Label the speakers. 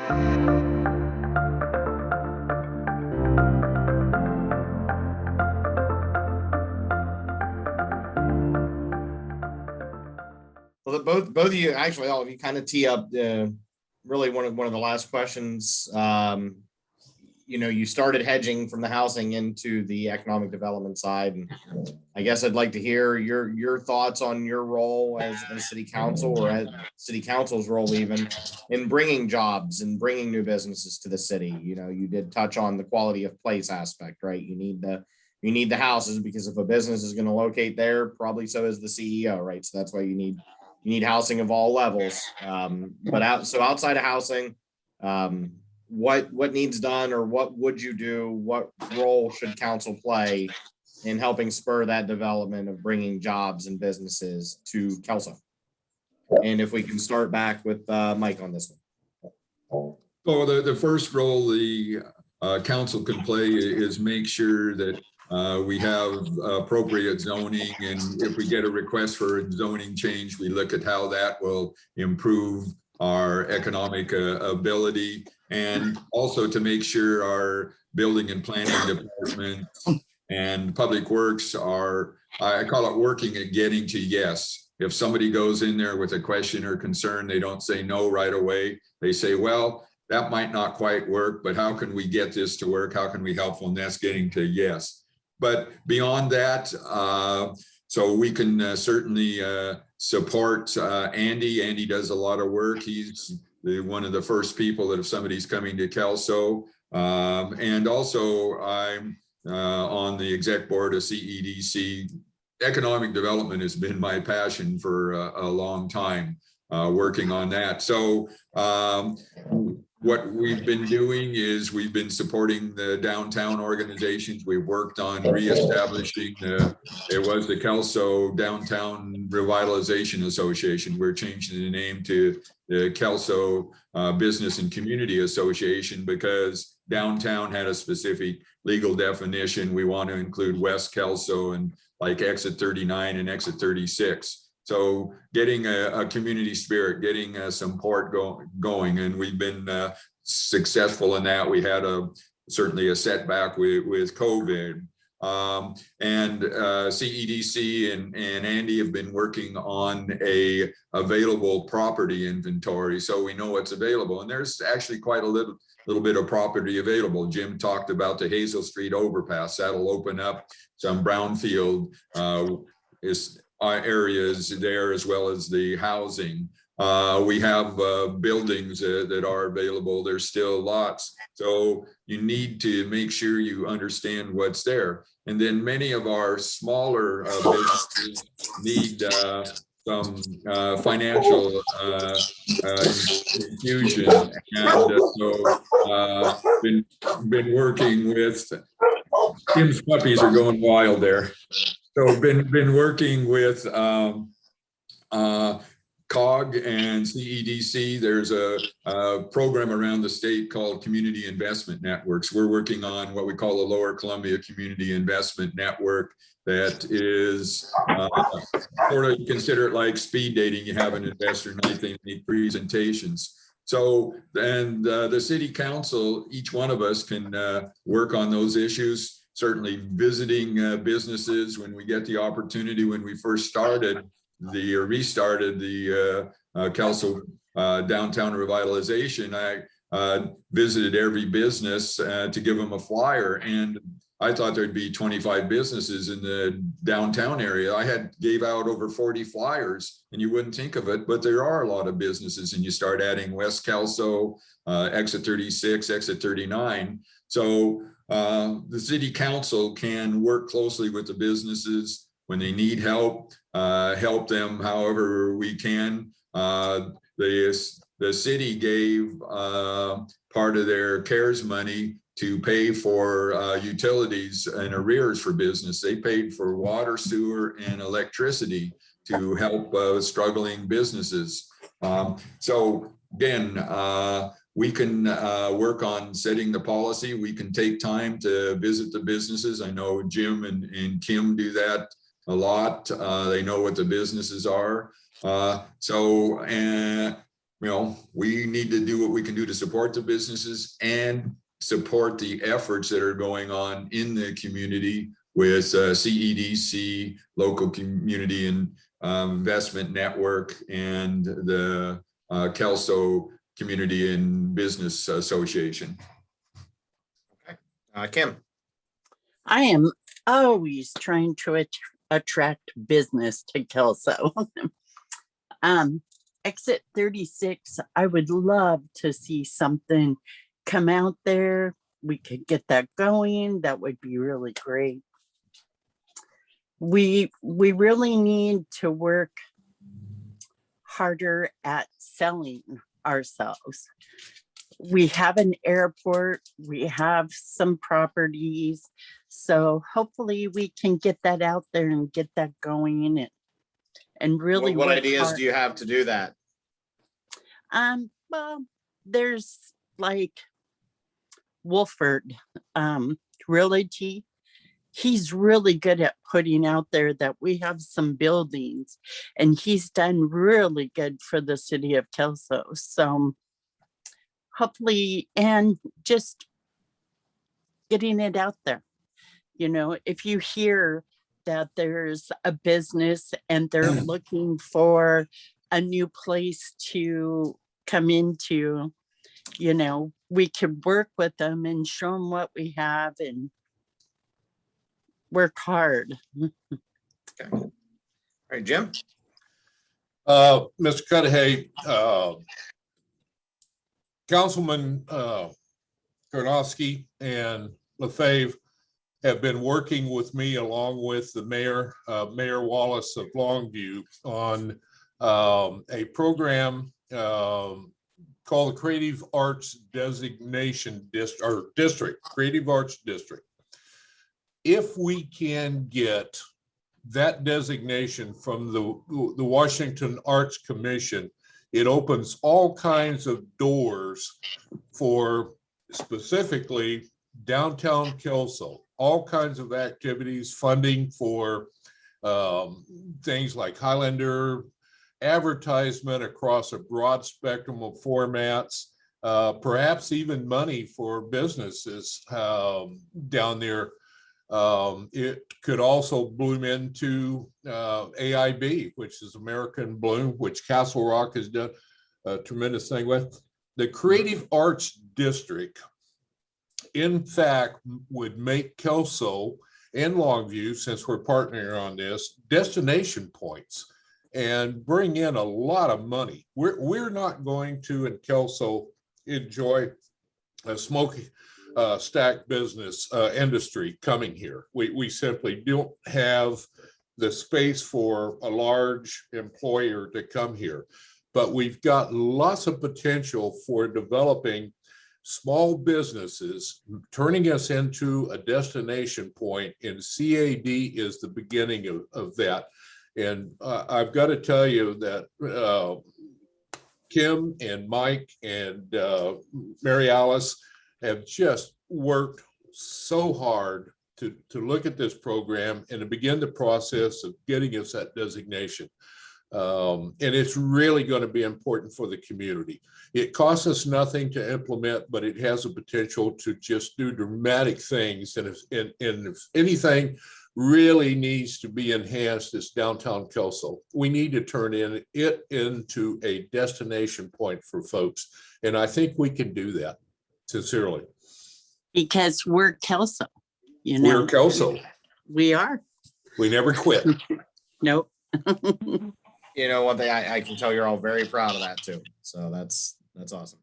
Speaker 1: Well, both of you, actually, all of you, kind of tee up really one of the last questions. You started hedging from the housing into the economic development side, and I guess I'd like to hear your thoughts on your role as city council, or as city council's role even, in bringing jobs and bringing new businesses to the city. You did touch on the quality of place aspect, right? You need the houses, because if a business is going to locate there, probably so is the CEO, right? So that's why you need housing of all levels. So outside of housing, what needs done, or what would you do? What role should council play in helping spur that development of bringing jobs and businesses to Kelso? And if we can start back with Mike on this one.
Speaker 2: Well, the first role the council can play is make sure that we have appropriate zoning, and if we get a request for a zoning change, we look at how that will improve our economic ability, and also to make sure our building and planning department and public works are, I call it working at getting to yes. If somebody goes in there with a question or concern, they don't say no right away. They say, well, that might not quite work, but how can we get this to work? How can we help? And that's getting to yes. But beyond that, so we can certainly support Andy. Andy does a lot of work. He's one of the first people that if somebody's coming to Kelso, and also I'm on the exec board of CEDC. Economic development has been my passion for a long time, working on that. So what we've been doing is we've been supporting the downtown organizations. We've worked on reestablishing it was the Kelso Downtown Revitalization Association. We're changing the name to the Kelso Business and Community Association, because downtown had a specific legal definition. We want to include West Kelso and like exit 39 and exit 36. So getting a community spirit, getting some support going, and we've been successful in that. We had certainly a setback with COVID, and CEDC and Andy have been working on a available property inventory, so we know what's available. And there's actually quite a little bit of property available. Jim talked about the Hazel Street overpass. That'll open up some brownfield areas there, as well as the housing. We have buildings that are available. There's still lots. So you need to make sure you understand what's there. And then many of our smaller businesses need some financial infusion. And so been working with, Tim's puppies are going wild there. So been working with COG and CEDC. There's a program around the state called Community Investment Networks. We're working on what we call the Lower Columbia Community Investment Network. That is sort of, you consider it like speed dating. You have an investor night, they make presentations. So, and the city council, each one of us can work on those issues. Certainly visiting businesses when we get the opportunity. When we first restarted the Kelso Downtown Revitalization, I visited every business to give them a flyer, and I thought there'd be 25 businesses in the downtown area. I gave out over 40 flyers, and you wouldn't think of it, but there are a lot of businesses, and you start adding West Kelso, exit 36, exit 39. So the city council can work closely with the businesses when they need help, help them however we can. The city gave part of their CARES money to pay for utilities and arrears for business. They paid for water, sewer, and electricity to help struggling businesses. So again, we can work on setting the policy. We can take time to visit the businesses. I know Jim and Kim do that a lot. They know what the businesses are. we need to do what we can do to support the businesses and support the efforts that are going on in the community with CEDC, local community and investment network, and the Kelso Community and Business Association.
Speaker 1: Okay. Kim.
Speaker 3: I am always trying to attract business to Kelso. Exit 36, I would love to see something come out there. We could get that going. That would be really great. We really need to work harder at selling ourselves. We have an airport, we have some properties, so hopefully we can get that out there and get that going and really
Speaker 1: What
Speaker 3: work
Speaker 1: ideas
Speaker 3: hard.
Speaker 1: do you have to do that?
Speaker 3: Well, there's like Wolford Realty. He's really good at putting out there that we have some buildings, and he's done really good for the city of Kelso. So hopefully, and just getting it out there. If you hear that there's a business and they're looking for a new place to come into, we could work with them and show them what we have and work hard.
Speaker 1: Okay. All right, Jim.
Speaker 4: Mr. Cudahy, Councilman Karnofski and LeFebvre have been working with me along with the mayor, Mayor Wallace of Longview, on a program called the Creative Arts Designation District, Creative Arts District. If we can get that designation from the Washington Arts Commission, it opens all kinds of doors for specifically downtown Kelso, all kinds of activities, funding for things like Highlander, advertisement across a broad spectrum of formats, perhaps even money for businesses down there. It could also bloom into AIB, which is American Bloom, which Castle Rock has done a tremendous thing with. The Creative Arts District, in fact, would make Kelso and Longview, since we're partnering on this, destination points and bring in a lot of money. We're not going to, in Kelso, enjoy a smoky stack business industry coming here. We simply don't have the space for a large employer to come here, but we've got lots of potential for developing small businesses, turning us into a destination point, and CAD is the beginning of that. And I've got to tell you that Kim and Mike and Mary Alice have just worked so hard to look at this program and to begin the process of getting us that designation. And it's really going to be important for the community. It costs us nothing to implement, but it has the potential to just do dramatic things. And if anything really needs to be enhanced, it's downtown Kelso. We need to turn it into a destination point for folks. And I think we can do that, sincerely.
Speaker 3: Because we're Kelso,
Speaker 4: We're Kelso.
Speaker 3: We are.
Speaker 4: We never quit.
Speaker 3: Nope.
Speaker 1: One thing I can tell you're all very proud of that too. So that's awesome.